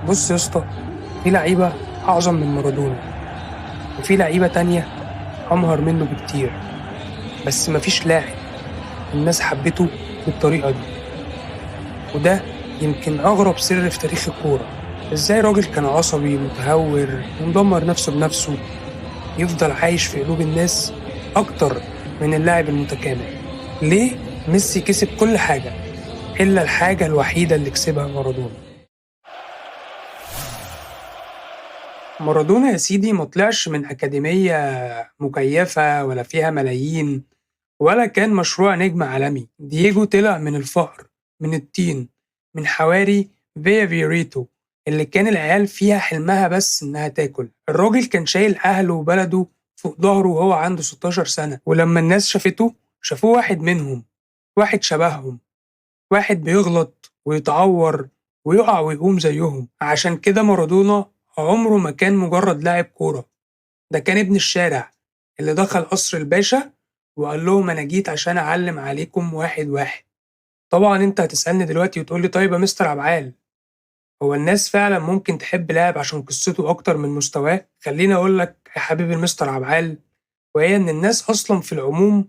بص يا اسطى، في لعيبة أعظم من مارادونا، وفي لعيبة تانية أمهر منه بكتير، بس مفيش لاعب الناس حبته بالطريقة دي. وده يمكن أغرب سر في تاريخ الكورة. إزاي راجل كان عصبي متهور ومدمر نفسه بنفسه يفضل عايش في قلوب الناس أكتر من اللاعب المتكامل؟ ليه ميسي كسب كل حاجة إلا الحاجة الوحيدة اللي كسبها مارادونا؟ مارادونا يا سيدي ما طلعش من أكاديمية مكيفة ولا فيها ملايين، ولا كان مشروع نجم عالمي. دييجو طلع من الفقر، من الطين، من حواري فيا فيوريتو اللي كان العيال فيها حلمها بس إنها تاكل. الراجل كان شايل أهله وبلده فوق ظهره وهو عنده 16 سنة، ولما الناس شافته شافوه واحد منهم، واحد شبههم، واحد بيغلط ويتعور ويقع ويقوم زيهم. عشان كده مارادونا عمره ما كان مجرد لاعب كورة، ده كان ابن الشارع اللي دخل قصر الباشا وقال لهم أنا جيت عشان أعلم عليكم واحد واحد. طبعا أنت هتسألني دلوقتي وتقول لي طيب يا مستر عبعال، هو الناس فعلا ممكن تحب لاعب عشان قصته أكتر من مستواه؟ خليني أقول لك يا حبيبي المستر عبعال، وهي إن الناس أصلا في العموم